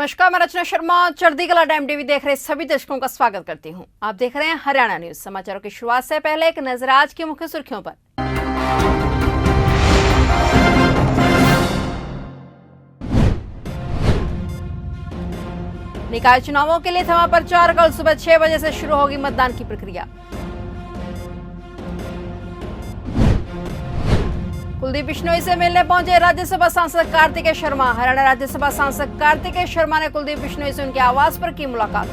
नमस्कार, मैं रचना शर्मा चढ़ती कला टाइम टीवी देख रहे सभी दर्शकों का स्वागत करती हूं। आप देख रहे हैं हरियाणा न्यूज। समाचारों की शुरुआत से पहले एक नजर आज की मुख्य सुर्खियों पर। निकाय चुनावों के लिए थमा प्रचार। कल सुबह 6 बजे से शुरू होगी मतदान की प्रक्रिया। कुलदीप बिश्नोई से मिलने पहुंचे राज्यसभा सांसद कार्तिकेय शर्मा। हरियाणा राज्यसभा सांसद कार्तिकेय शर्मा ने कुलदीप बिश्नोई से उनके आवास पर की मुलाकात।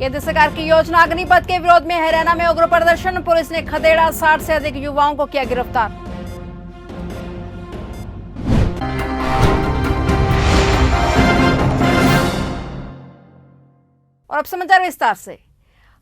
केंद्र सरकार की योजना अग्निपथ के विरोध में हरियाणा में उग्र प्रदर्शन। पुलिस ने खदेड़ा, 60 से अधिक युवाओं को किया गिरफ्तार। और अब समाचार विस्तार से।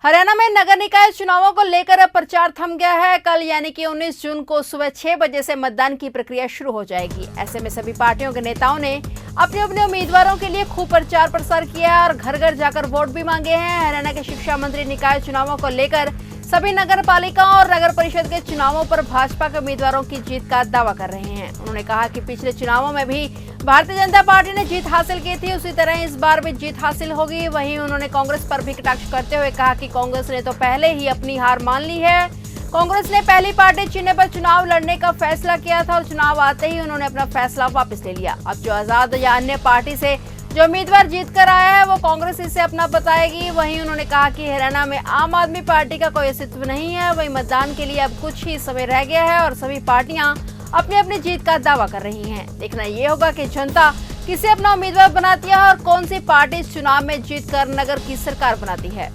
हरियाणा में नगर निकाय चुनावों को लेकर अब प्रचार थम गया है। कल यानी कि 19 जून को सुबह 6 बजे से मतदान की प्रक्रिया शुरू हो जाएगी। ऐसे में सभी पार्टियों के नेताओं ने अपने अपने उम्मीदवारों के लिए खूब प्रचार प्रसार किया है और घर घर जाकर वोट भी मांगे हैं। हरियाणा के शिक्षा मंत्री निकाय चुनावों को लेकर सभी नगर पालिकाओं और नगर परिषद के चुनावों पर भाजपा के उम्मीदवारों की जीत का दावा कर रहे हैं। उन्होंने कहा कि पिछले चुनावों में भी भारतीय जनता पार्टी ने जीत हासिल की थी, उसी तरह इस बार भी जीत हासिल होगी। वहीं उन्होंने कांग्रेस पर भी कटाक्ष करते हुए कहा कि कांग्रेस ने तो पहले ही अपनी हार मान ली है। कांग्रेस ने पहली पार्टी चिन्ह पर चुनाव लड़ने का फैसला किया था और चुनाव आते ही उन्होंने अपना फैसला वापस ले लिया। अब जो आजाद या अन्य पार्टी से जो उम्मीदवार जीत कर आया है वो कांग्रेस इसे अपना बताएगी। वहीं उन्होंने कहा कि हरियाणा में आम आदमी पार्टी का कोई अस्तित्व नहीं है। वहीं मतदान के लिए अब कुछ ही समय रह गया है और सभी पार्टियां अपनी अपनी जीत का दावा कर रही हैं। देखना ये होगा कि जनता किसे अपना उम्मीदवार बनाती है और कौन सी पार्टी इस चुनाव में जीतकर नगर की सरकार बनाती है।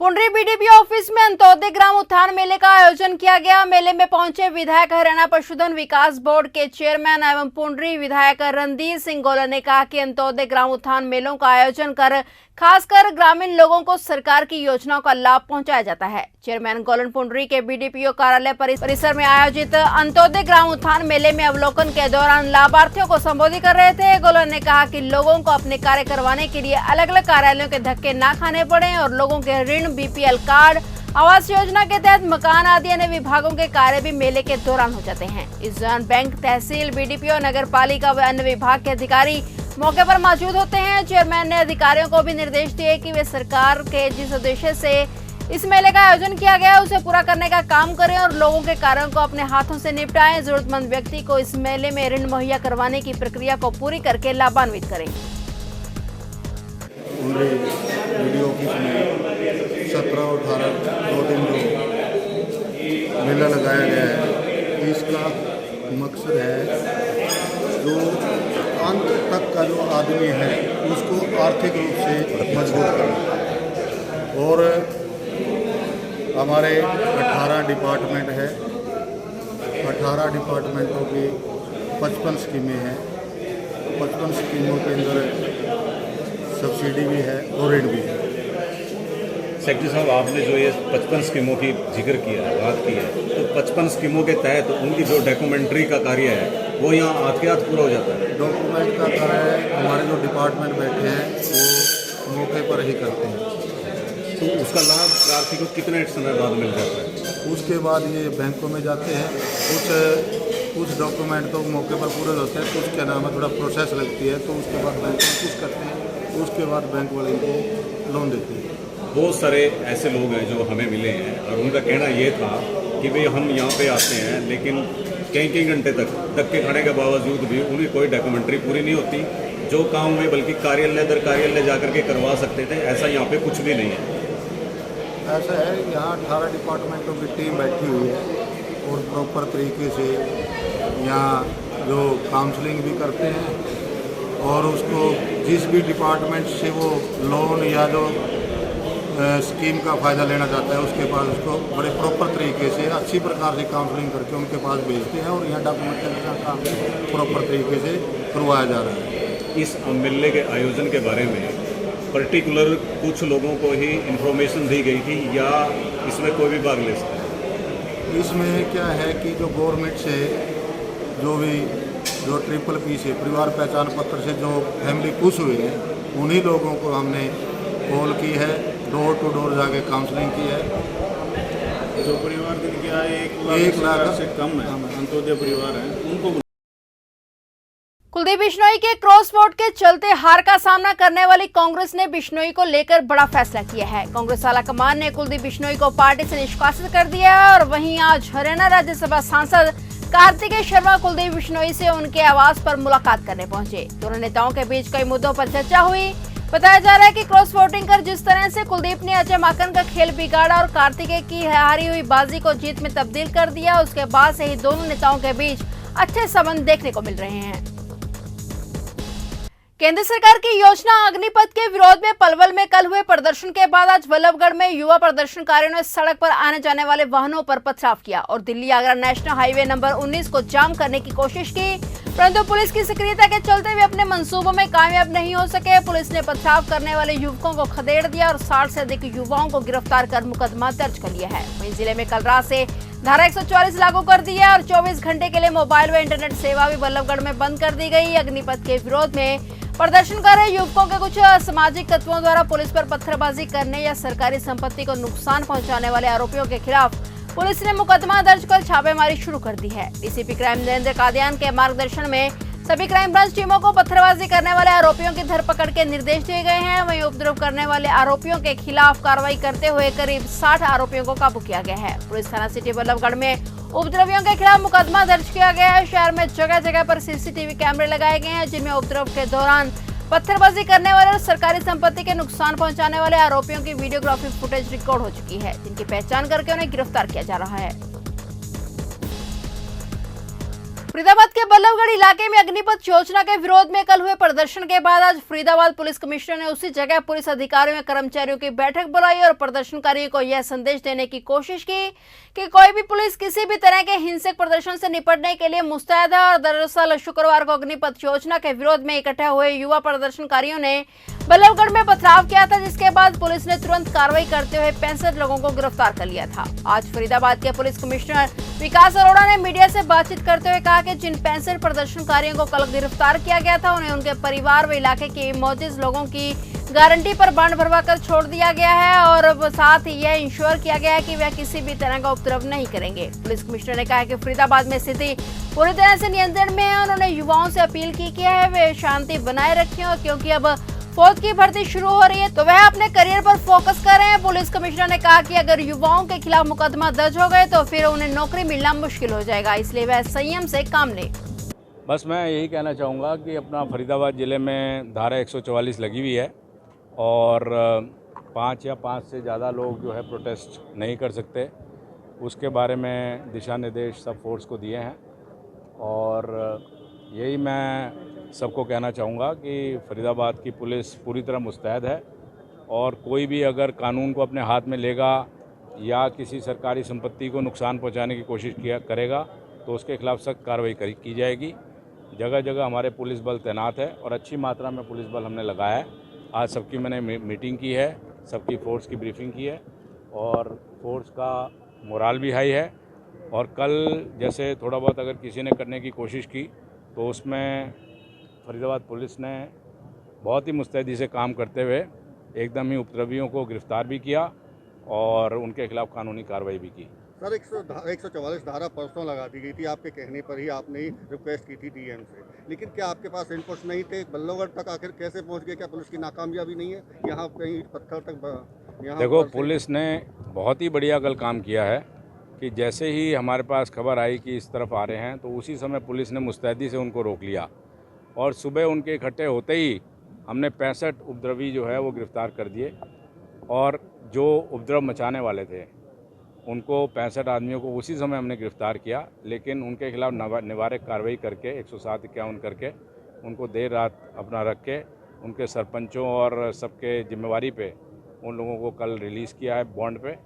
पुंडरी बीडीपी ऑफिस में अंत्योदय ग्राम उत्थान मेले का आयोजन किया गया। मेले में पहुंचे विधायक हरियाणा पशुधन विकास बोर्ड के चेयरमैन एवं पुंडरी विधायक रणधीर सिंह गोलन ने कहा कि अंत्योदय ग्राम उत्थान मेलों का आयोजन कर खासकर ग्रामीण लोगों को सरकार की योजनाओं का लाभ पहुंचाया जाता है। चेयरमैन गोलन पुंडरी के बीडीपीओ कार्यालय परिसर में आयोजित अंत्योदय ग्राम उत्थान मेले में अवलोकन के दौरान लाभार्थियों को संबोधित कर रहे थे। गोलन ने कहा कि लोगों को अपने कार्य करवाने के लिए अलग अलग कार्यालयों के धक्के न खाने पड़े और लोगों के ऋण, बीपीएल कार्ड, आवास योजना के तहत मकान आदि अन्य विभागों के कार्य भी मेले के दौरान हो जाते हैं। इस दौरान बैंक, तहसील, बीडीपीओ, नगर पालिका व अन्य विभाग के अधिकारी मौके पर मौजूद होते हैं। चेयरमैन ने अधिकारियों को भी निर्देश दिए कि वे सरकार के जिस उद्देश्य से इस मेले का आयोजन किया गया उसे पूरा करने का काम करें और लोगों के कार्यों को अपने हाथों से निपटाएं। जरूरतमंद व्यक्ति को इस मेले में ऋण मुहैया करवाने की प्रक्रिया को पूरी करके लाभान्वित करें। 17 और 18 दो दिन जो मेला लगाया गया है, इसका मकसद है जो अंत तक का जो आदमी है उसको आर्थिक रूप से मजबूत करना। और हमारे 18 डिपार्टमेंट है, 18 डिपार्टमेंटों की 55 स्कीमें हैं। 55 स्कीमों के अंदर सब्सिडी भी है और ऋण भी है। सेक्रेटरी साहब, आपने जो ये 55 स्कीमों की जिक्र किया है, बात की है, तो 55 स्कीमों के तहत उनकी जो डॉक्यूमेंट्री का कार्य है वो यहाँ हाथ के हाथ पूरा हो जाता है। डॉक्यूमेंट का कार्य हमारे जो डिपार्टमेंट बैठे हैं वो मौके पर ही करते हैं। तो उसका लाभ प्रार्थी को कितने समय बाद मिल जाता है? उसके बाद ये बैंकों में जाते हैं। कुछ डॉक्यूमेंट तो मौके पर पूरे होते हैं, कुछ क्या नाम है थोड़ा प्रोसेस लगती है, तो उसके बाद बैंक में कुछ करते हैं, उसके बाद बैंक वाले इनको लोन देते हैं। बहुत सारे ऐसे लोग हैं जो हमें मिले हैं और उनका कहना ये था कि भाई हम यहाँ पे आते हैं लेकिन कई घंटे तक धक्के खाने के बावजूद भी उनकी कोई डॉक्यूमेंट्री पूरी नहीं होती। जो काम वे बल्कि कार्यालय दर कार्यालय जाकर के करवा सकते थे, ऐसा यहाँ पे कुछ भी नहीं है। ऐसा है, यहाँ 18 डिपार्टमेंटों की टीम बैठी हुई है और प्रॉपर तरीके से यहाँ जो काउंसलिंग भी करते हैं और उसको जिस भी डिपार्टमेंट से वो लोन या जो स्कीम का फ़ायदा लेना चाहता है उसके पास उसको बड़े प्रॉपर तरीके से अच्छी प्रकार से काउंसलिंग करके उनके पास भेजते हैं और यहाँ डॉक्यूमेंटेशन का काम प्रॉपर तरीके से करवाया जा रहा है। इस मेले के आयोजन के बारे में पर्टिकुलर कुछ लोगों को ही इन्फॉर्मेशन दी गई थी या इसमें कोई भी भाग ले सकता है? इसमें क्या है कि जो गवर्नमेंट से जो ट्रिपल पी से परिवार पहचान पत्र से जो फैमिली खुश हुए हैं उन्हीं लोगों को हमने कॉल की है, डोर टू डोर जाके काउंसलिंग की है जो परिवार जिनके आए 1 लाख से कम है, अंत्योदय परिवार है, उनको कुलदीप बिश्नोई के क्रॉस वोट के चलते हार का सामना करने वाली कांग्रेस ने बिश्नोई को लेकर बड़ा फैसला किया है। कांग्रेस आलाकमान ने कुलदीप बिश्नोई को पार्टी से निष्कासित कर दिया है और वहीं आज हरियाणा राज्यसभा सांसद कार्तिकेय शर्मा कुलदीप बिश्नोई से उनके आवास पर मुलाकात करने पहुंचे। दोनों नेताओं के बीच कई मुद्दों पर चर्चा हुई। बताया जा रहा है कि क्रॉस वोटिंग कर जिस तरह से कुलदीप ने अजय माकन का खेल बिगाड़ा और कार्तिकेय की हारी हुई बाजी को जीत में तब्दील कर दिया, उसके बाद से ही दोनों नेताओं के बीच अच्छे संबंध देखने को मिल रहे हैं। केंद्र सरकार की योजना अग्निपथ के विरोध में पलवल में कल हुए प्रदर्शन के बाद आज बल्लभगढ़ में युवा प्रदर्शनकारियों ने सड़क पर आने जाने वाले वाहनों पर पथराव किया और Delhi Agra national highway number 19 को जाम करने की कोशिश की, परंतु पुलिस की सक्रियता के चलते वे अपने मंसूबों में कामयाब नहीं हो सके। पुलिस ने पथराव करने वाले युवकों को खदेड़ दिया और 60 से अधिक युवाओं को गिरफ्तार कर मुकदमा दर्ज कर लिया है। वहीं जिले में कल रात से धारा 144 लागू कर दी है और 24 घंटे के लिए मोबाइल व इंटरनेट सेवा भी बल्लभगढ़ में बंद कर दी गई। अग्निपथ के विरोध में प्रदर्शन कर रहे युवकों के कुछ असामाजिक तत्वों द्वारा पुलिस पर पत्थरबाजी करने या सरकारी संपत्ति को नुकसान पहुंचाने वाले आरोपियों के खिलाफ पुलिस ने मुकदमा दर्ज कर छापेमारी शुरू कर दी है। डीसीपी क्राइम नरेंद्र कादियान के मार्गदर्शन में सभी क्राइम ब्रांच टीमों को पत्थरबाजी करने वाले आरोपियों की धरपकड़ के निर्देश दिए गए हैं। वहीं उपद्रव करने वाले आरोपियों के खिलाफ कार्रवाई करते हुए करीब 60 आरोपियों को काबू किया गया है। पुलिस थाना सिटी बल्लभगढ़ में उपद्रवियों के खिलाफ मुकदमा दर्ज किया गया है। शहर में जगह जगह पर सीसीटीवी कैमरे लगाए गए हैं, जिनमें उपद्रव के दौरान पत्थरबाजी करने वाले और सरकारी संपत्ति के नुकसान पहुंचाने वाले आरोपियों की वीडियोग्राफी फुटेज रिकॉर्ड हो चुकी है, जिनकी पहचान करके उन्हें गिरफ्तार किया जा रहा है। फरीदाबाद के बल्लभगढ़ इलाके में अग्निपथ योजना के विरोध में कल हुए प्रदर्शन के बाद आज फरीदाबाद पुलिस कमिश्नर ने उसी जगह पुलिस अधिकारियों और कर्मचारियों की बैठक बुलाई और प्रदर्शनकारियों को यह संदेश देने की कोशिश की कि कोई भी पुलिस किसी भी तरह के हिंसक प्रदर्शन से निपटने के लिए मुस्तैद है। और दरअसल शुक्रवार को अग्निपथ योजना के विरोध में इकट्ठे हुए युवा प्रदर्शनकारियों ने बल्लभगढ़ में पथराव किया था, जिसके बाद पुलिस ने तुरंत कार्रवाई करते हुए 65 लोगों को गिरफ्तार कर लिया था। आज फरीदाबाद के पुलिस कमिश्नर विकास अरोड़ा ने मीडिया से बातचीत करते हुए कहा कि जिन 65 प्रदर्शनकारियों को कल गिरफ्तार किया गया था, उन्हें उनके परिवार व इलाके के मौजूद लोगों की गारंटी पर बांड भरवा कर छोड़ दिया गया है और साथ ही यह इंश्योर किया गया है कि वह किसी भी तरह का उपद्रव नहीं करेंगे। पुलिस कमिश्नर ने कहा कि फरीदाबाद में स्थिति पूरी तरह से नियंत्रण में है। उन्होंने युवाओं से अपील की है वे शांति बनाए रखें और क्योंकि अब फौज की भर्ती शुरू हो रही है तो वह अपने करियर पर फोकस कर रहे हैं। पुलिस कमिश्नर ने कहा कि अगर युवाओं के खिलाफ मुकदमा दर्ज हो गए तो फिर उन्हें नौकरी मिलना मुश्किल हो जाएगा, इसलिए वह संयम से काम लें। बस मैं यही कहना चाहूँगा कि अपना फरीदाबाद ज़िले में धारा 144 लगी हुई है और 5 या 5 से ज़्यादा लोग जो है प्रोटेस्ट नहीं कर सकते, उसके बारे में दिशा निर्देश सब फोर्स को दिए हैं। और यही मैं सबको कहना चाहूँगा कि फरीदाबाद की पुलिस पूरी तरह मुस्तैद है और कोई भी अगर कानून को अपने हाथ में लेगा या किसी सरकारी संपत्ति को नुकसान पहुँचाने की कोशिश करेगा तो उसके खिलाफ सख्त कार्रवाई की जाएगी। जगह जगह हमारे पुलिस बल तैनात है और अच्छी मात्रा में पुलिस बल हमने लगाया है। आज सबकी मैंने मीटिंग की है, सबकी फ़ोर्स की ब्रीफिंग की है और फोर्स का मोराल भी हाई है। और कल जैसे थोड़ा बहुत अगर किसी ने करने की कोशिश की तो उसमें फरीदाबाद पुलिस ने बहुत ही मुस्तैदी से काम करते हुए एकदम ही उपद्रवियों को गिरफ्तार भी किया और उनके खिलाफ कानूनी कार्रवाई भी की। सर 144 धारा परसों लगा दी गई थी, आपके कहने पर ही आपने रिक्वेस्ट की थी डीएम से, लेकिन क्या आपके पास इनपुट्स नहीं थे? बल्लभगढ़ तक आखिर कैसे पहुंच गए? क्या पुलिस की नाकामयाबी नहीं है? यहाँ कहीं पत्थर तक यहाँ देखो, पुलिस ने बहुत ही बढ़िया कल काम किया है कि जैसे ही हमारे पास खबर आई कि इस तरफ आ रहे हैं तो उसी समय पुलिस ने मुस्तैदी से उनको रोक लिया और सुबह उनके इकट्ठे होते ही हमने 65 उपद्रवी जो है वो गिरफ्तार कर दिए और जो उपद्रव मचाने वाले थे उनको 65 आदमियों को उसी समय हमने गिरफ्तार किया, लेकिन उनके खिलाफ निवारक कार्रवाई करके 107-51 करके उनको देर रात अपना रख के उनके सरपंचों और सबके जिम्मेवारी पे उन लोगों को कल रिलीज़ किया है बॉन्ड पे।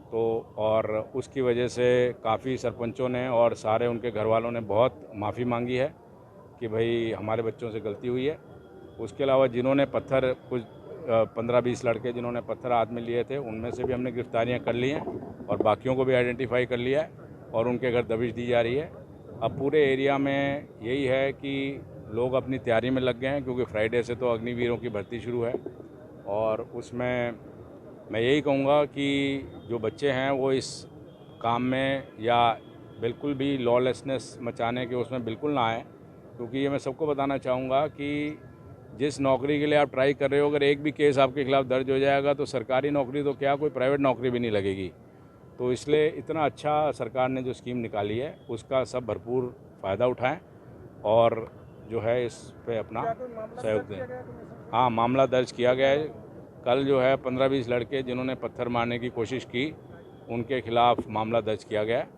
तो और उसकी वजह से काफ़ी सरपंचों ने और सारे उनके घर वालों ने बहुत माफ़ी मांगी है कि भाई हमारे बच्चों से गलती हुई है। उसके अलावा जिन्होंने पत्थर कुछ 15-20 लड़के जिन्होंने पत्थर हाथ में लिए थे उनमें से भी हमने गिरफ्तारियां कर ली हैं और बाकियों को भी आइडेंटिफाई कर लिया है और उनके घर दबिश दी जा रही है। अब पूरे एरिया में यही है कि लोग अपनी तैयारी में लग गए हैं क्योंकि फ्राइडे से तो अग्निवीरों की भर्ती शुरू है और उसमें मैं यही कहूँगा कि जो बच्चे हैं वो इस काम में या बिल्कुल भी लॉलेसनेस मचाने के उसमें बिल्कुल ना आए, क्योंकि ये मैं सबको बताना चाहूँगा कि जिस नौकरी के लिए आप ट्राई कर रहे हो, अगर एक भी केस आपके खिलाफ़ दर्ज हो जाएगा तो सरकारी नौकरी तो क्या, कोई प्राइवेट नौकरी भी नहीं लगेगी। तो इसलिए इतना अच्छा सरकार ने जो स्कीम निकाली है उसका सब भरपूर फ़ायदा उठाएं और जो है इस पे अपना सहयोग दें। हाँ, मामला दर्ज किया गया है। कल जो है 15-20 लड़के जिन्होंने पत्थर मारने की कोशिश की, उनके खिलाफ मामला दर्ज किया गया है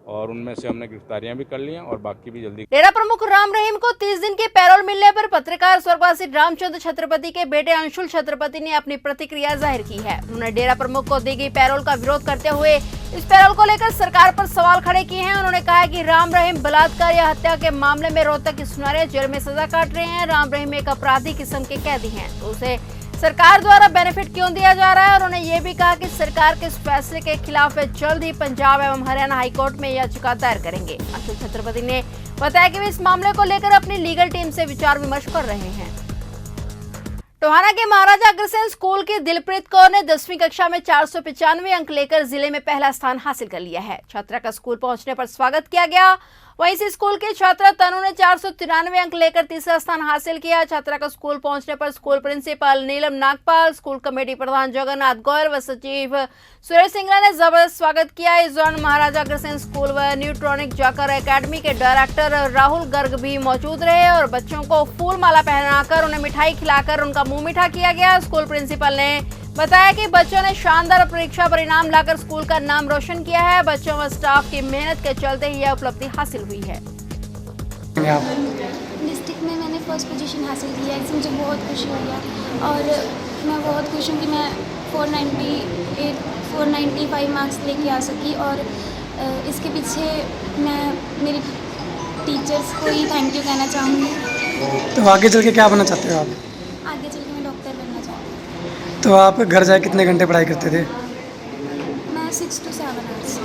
और उनमें से हमने गिरफ्तारियां भी कर ली हैं और बाकी भी जल्दी। डेरा प्रमुख राम रहीम को 30 दिन के पैरोल मिलने पर पत्रकार स्वर्गवासी रामचंद्र छत्रपति के बेटे अंशुल छत्रपति ने अपनी प्रतिक्रिया जाहिर की है। उन्होंने डेरा प्रमुख को दी गई पैरोल का विरोध करते हुए इस पैरोल को लेकर सरकार पर सवाल खड़े किए हैं। उन्होंने कहा है कि राम रहीम बलात्कार या हत्या के मामले में रोहतक की सुनवाई जेल में सजा काट रहे हैं। राम रहीम एक अपराधी किस्म के कैदी हैं, तो उसे सरकार द्वारा बेनिफिट क्यों दिया जा रहा है। उन्होंने ये भी कहा कि सरकार के इस फैसले के खिलाफ वे जल्द ही पंजाब एवं हरियाणा हाईकोर्ट में याचिका दायर करेंगे। अंशुल छत्रपति ने बताया कि वे इस मामले को लेकर अपनी लीगल टीम से विचार विमर्श कर रहे हैं। टोहाना के महाराजा अग्रसेन स्कूल की दिलप्रीत कौर ने 10वीं कक्षा में 495 अंक लेकर जिले में पहला स्थान हासिल कर लिया है। छात्रा का स्कूल पहुंचने पर स्वागत किया गया। वहीं इसी स्कूल की छात्रा तनु ने 493 अंक लेकर तीसरा स्थान हासिल किया। छात्रा का स्कूल पहुंचने पर स्कूल प्रिंसिपल नीलम नागपाल, स्कूल कमेटी प्रधान जगन्नाथ गोयल व सचिव सुरेश सिंगला ने जबरदस्त स्वागत किया। इस दौरान महाराजा अग्रसेन स्कूल व न्यूट्रॉनिक जाकर एकेडमी के डायरेक्टर राहुल गर्ग भी मौजूद रहे और बच्चों को फूल माला पहनाकर उन्हें मिठाई खिलाकर उनका मुंह मीठा किया गया। स्कूल प्रिंसिपल ने बताया कि बच्चों ने शानदार परीक्षा परिणाम लाकर स्कूल का नाम रोशन किया है। बच्चों व स्टाफ की मेहनत के चलते ही यह उपलब्धि हासिल हुई है। डिस्ट्रिक्ट में मैंने फर्स्ट पोजीशन हासिल की है, इससे मुझे बहुत खुशी हुई है और मैं बहुत खुश हूँ कि मैं 495 मार्क्स लेके आ सकी और इसके पीछे मैं मेरी टीचर्स को ही थैंक यू कहना चाहूँगी। तो आगे चल के क्या बनना चाहते हो आप? आगे चल के मैं डॉक्टर बनना चाहती हूँ। तो आप घर जाए कितने घंटे पढ़ाई करते थे? मैं 6 to 7 आवर्स।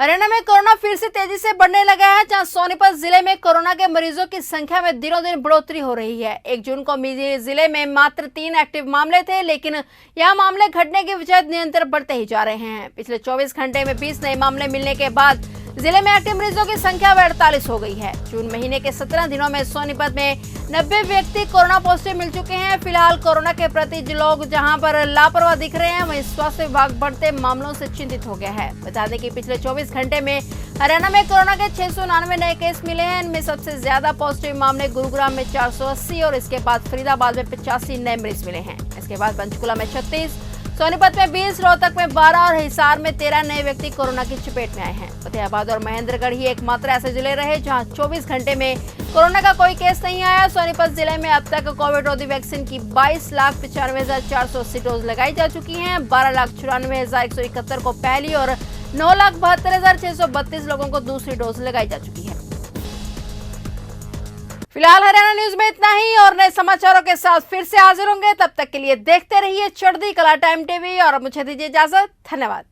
हरियाणा में कोरोना फिर से तेजी से बढ़ने लगा है, जहां सोनीपत जिले में कोरोना के मरीजों की संख्या में दिनों दिन बढ़ोतरी हो रही है। 1 जून को जिले में मात्र 3 एक्टिव मामले थे, लेकिन यह मामले घटने के बजाय निरंतर बढ़ते ही जा रहे हैं। पिछले 24 घंटे में 20 नए मामले मिलने के बाद जिले में एक्टिव मरीजों की संख्या 48 हो गई है। जून महीने के 17 दिनों में सोनीपत में 90 व्यक्ति कोरोना पॉजिटिव मिल चुके हैं। फिलहाल कोरोना के प्रति जो लोग जहां पर लापरवाह दिख रहे हैं, वहीं स्वास्थ्य विभाग बढ़ते मामलों से चिंतित हो गया है। बता दें कि पिछले 24 घंटे में हरियाणा में कोरोना के 699 नए केस मिले हैं। इनमें सबसे ज्यादा पॉजिटिव मामले गुरुग्राम में 480 और इसके बाद फरीदाबाद में 85 नए मरीज मिले हैं। इसके बाद पंचकुला में 36, सोनीपत में 20, रोहतक में 12 और हिसार में 13 नए व्यक्ति कोरोना की चपेट में आए हैं। फतेहाबाद और महेंद्रगढ़ ही एकमात्र ऐसे जिले रहे जहां 24 घंटे में कोरोना का कोई केस नहीं आया। सोनीपत जिले में अब तक कोविड रोधी वैक्सीन की 22,95,480 डोज लगाई जा चुकी हैं। 12,94,171 को पहली और 9,72,632 लोगों को दूसरी डोज लगाई जा चुकी है। फिलहाल हरियाणा न्यूज में इतना ही और नए समाचारों के साथ फिर से हाजिर होंगे। तब तक के लिए देखते रहिए चढ़ती कला टाइम टीवी और मुझे दीजिए इजाजत। धन्यवाद।